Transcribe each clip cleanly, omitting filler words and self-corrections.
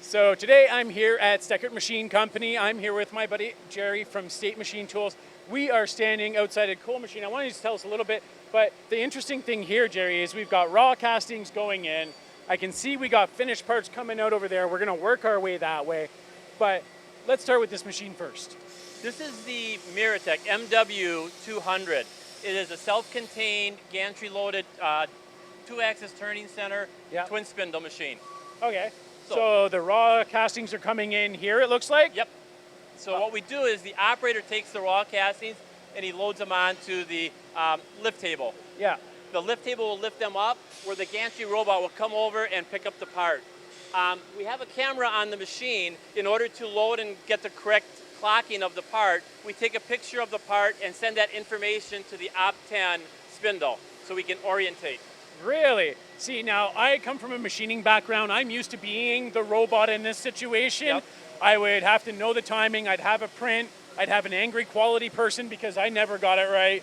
So today I'm here at Stecker Machine Company. I'm here with my buddy Jerry from State Machine Tools. We are standing outside a coal machine. I want you to tell us a little bit, but the interesting thing here, Jerry, is we've got raw castings going in. I can see we got finished parts coming out over there. We're gonna work our way that way, but let's start with this machine first. This is the Muratec MW200. It is a self-contained, gantry-loaded, two-axis turning center, twin-spindle machine. Okay. So the raw castings are coming in here, it looks like? Yep. So what we do is the operator takes the raw castings and he loads them onto the lift table. Yeah. The lift table will lift them up, where the gantry robot will come over and pick up the part. We have a camera on the machine. In order to load and get the correct clocking of the part, we take a picture of the part and send that information to the Op10 spindle so we can orientate. Really? See, now I come from a machining background. I'm used to being the robot in this situation. Yep. I would have to know the timing. I'd have a print. I'd have an angry quality person because I never got it right.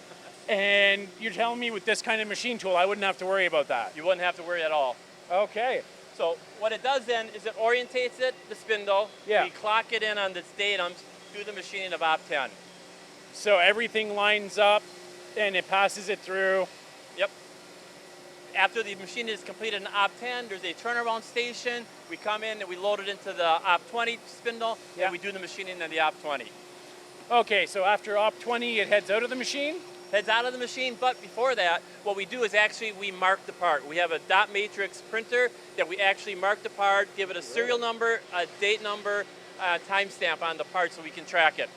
And you're telling me with this kind of machine tool, I wouldn't have to worry about that? You wouldn't have to worry at all. Okay. So what it does then is it orientates it, the spindle. Yeah. We clock it in on the datums through the machining of Op10. So everything lines up and it passes it through. Yep. After the machine is completed in Op10, there's a turnaround station. We come in and we load it into the Op20 spindle, and we do the machining in the Op20. Okay, so after Op20, it heads out of the machine? Heads out of the machine, but before that, what we do is actually we mark the part. We have a dot matrix printer that we actually mark the part, give it a serial number, a date number, a timestamp on the part so we can track it.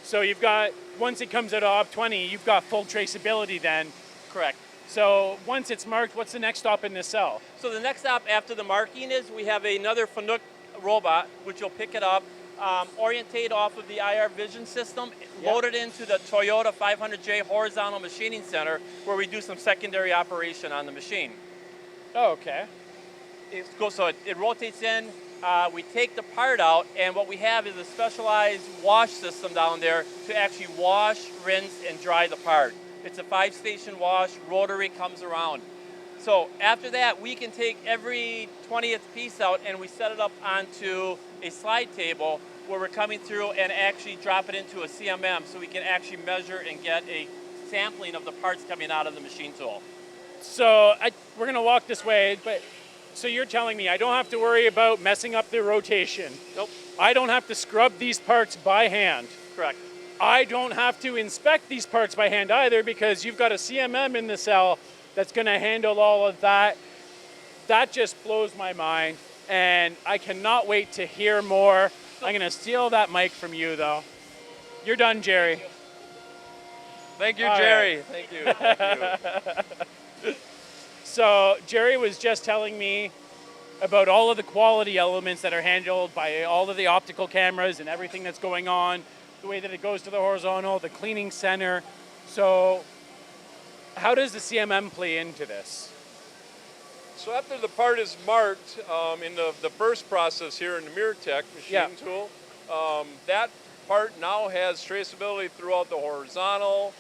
So you've got, once it comes out of Op20, you've got full traceability then? Correct. So once it's marked, what's the next stop in this cell? So the next stop after the marking is we have another Fanuc robot, which will pick it up, orientate off of the IR vision system, load it into the Toyota 500J horizontal machining center, where we do some secondary operation on the machine. Oh, okay. So it rotates in, we take the part out, and what we have is a specialized wash system down there to actually wash, rinse, and dry the part. It's a 5-station wash, rotary, comes around. So after that, we can take every 20th piece out and we set it up onto a slide table where we're coming through and actually drop it into a CMM so we can actually measure and get a sampling of the parts coming out of the machine tool. So we're gonna walk this way, but so you're telling me I don't have to worry about messing up the rotation? Nope. I don't have to scrub these parts by hand? Correct. I don't have to inspect these parts by hand either because you've got a CMM in the cell that's going to handle all of that. That just blows my mind, and I cannot wait to hear more. I'm going to steal that mic from you, though. You're done, Jerry. Thank you, all Jerry. Right. Thank you. Thank you. So Jerry was just telling me about all of the quality elements that are handled by all of the optical cameras and everything that's going on, the way that it goes to the horizontal, the cleaning center. So how does the CMM play into this? So after the part is marked in the first process here in the Muratec machine tool, that part now has traceability throughout the horizontal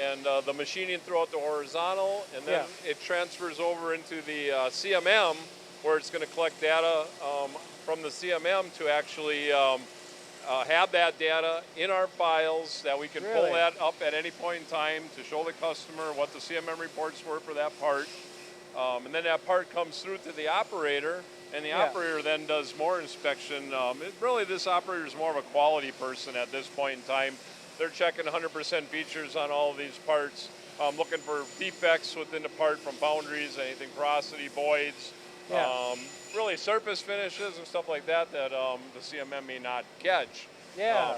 and the machining throughout the horizontal, and then it transfers over into the CMM where it's going to collect data from the CMM to actually have that data in our files that we can pull that up at any point in time to show the customer what the CMM reports were for that part. And then that part comes through to the operator, and the operator then does more inspection. Really, this operator is more of a quality person at this point in time. They're checking 100% features on all of these parts, looking for defects within the part from foundries, anything porosity, voids, really surface finishes and stuff like that that the CMM may not catch.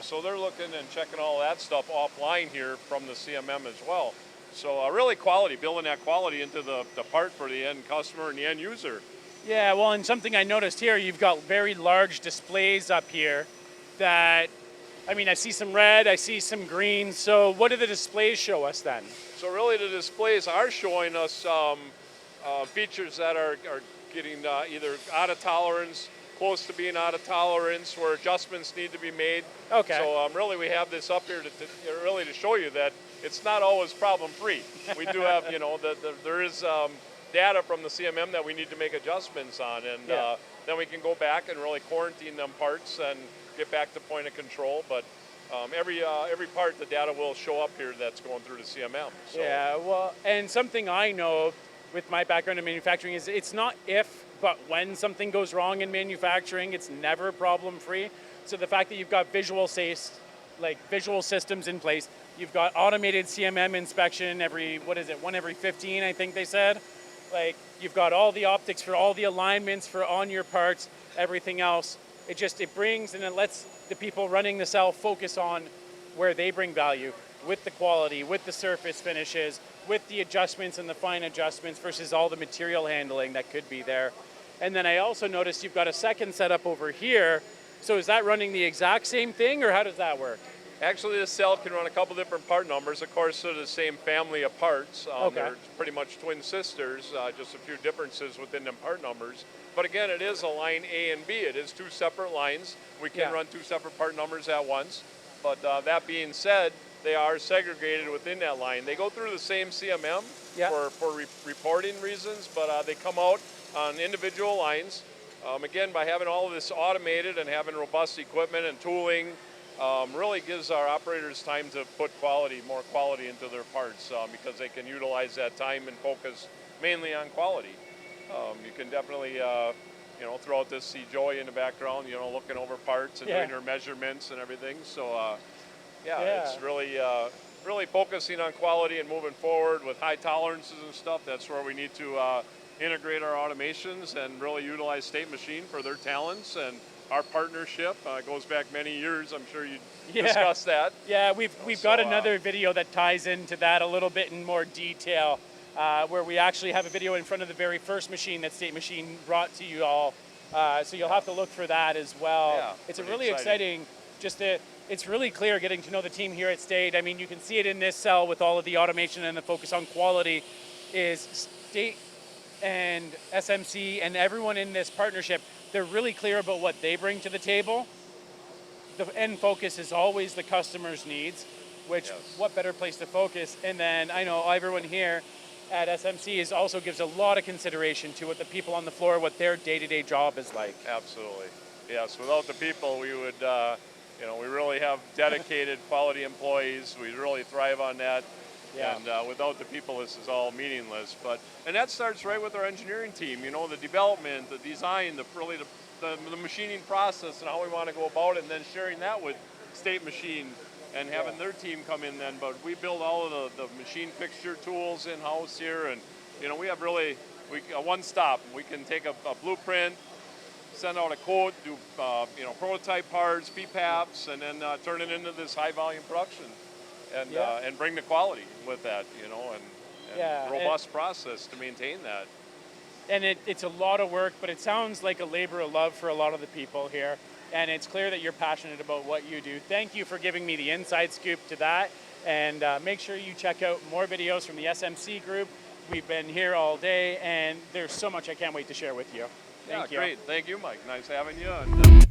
So they're looking and checking all that stuff offline here from the CMM as well. So really quality, building that quality into the part for the end customer and the end user. Yeah, well, and something I noticed here, you've got very large displays up here that, I mean, I see some red, I see some green. So what do the displays show us then? So really the displays are showing us features that are getting either out of tolerance, close to being out of tolerance, where adjustments need to be made. Okay. So really we have this up here to really to show you that it's not always problem-free. We do have, you know, there is data from the CMM that we need to make adjustments on, and then we can go back and really quarantine them parts and get back to point of control. But every part, the data will show up here that's going through the CMM. So. Yeah, well, and something I know with my background in manufacturing is it's not if, but when something goes wrong in manufacturing, it's never problem-free. So the fact that you've got visual systems in place, you've got automated CMM inspection one every 15, I think they said. Like, you've got all the optics for all the alignments for on your parts, everything else. It brings and it lets the people running the cell focus on where they bring value with the quality, with the surface finishes, with the adjustments and the fine adjustments versus all the material handling that could be there. And then I also noticed you've got a second setup over here. So is that running the exact same thing, or how does that work? Actually, this cell can run a couple different part numbers. Of course, they're the same family of parts. Okay. They're pretty much twin sisters, just a few differences within them part numbers. But again, it is a line A and B. It is two separate lines. We can run two separate part numbers at once. But that being said, they are segregated within that line. They go through the same CMM for reporting reasons, but they come out on individual lines. Again, by having all of this automated and having robust equipment and tooling, really gives our operators time to put more quality into their parts because they can utilize that time and focus mainly on quality. You can definitely, throw out this, see Joey in the background, looking over parts and doing her measurements and everything. So, it's really focusing on quality and moving forward with high tolerances and stuff. That's where we need to integrate our automations and really utilize State Machine for their talents. And our partnership goes back many years. I'm sure you discussed that. Yeah, we've got another video that ties into that a little bit in more detail, where we actually have a video in front of the very first machine that State Machine brought to you all. So you'll have to look for that as well. Yeah, it's a really exciting, it's really clear getting to know the team here at State. I mean, you can see it in this cell with all of the automation and the focus on quality is State and SMC and everyone in this partnership. They're really clear about what they bring to the table. The end focus is always the customer's needs, which what better place to focus? And then I know everyone here at SMC also gives a lot of consideration to what the people on the floor, what their day-to-day job is like. Absolutely. Yes, without the people, we would, we really have dedicated quality employees. We really thrive on that. Yeah. And without the people, this is all meaningless. And that starts right with our engineering team. The development, the design, the machining process, and how we want to go about it, and then sharing that with State Machine and having their team come in then. But we build all of the machine fixture tools in-house here, and we have really a one-stop. We can take a blueprint, send out a quote, do prototype parts, PPAPs, and then turn it into this high-volume production. And bring the quality with that, and robust process to maintain that. And it's a lot of work, but it sounds like a labor of love for a lot of the people here. And it's clear that you're passionate about what you do. Thank you for giving me the inside scoop to that. And make sure you check out more videos from the SMC group. We've been here all day, and there's so much I can't wait to share with you. Thank you. Great. Thank you, Mike. Nice having you. And,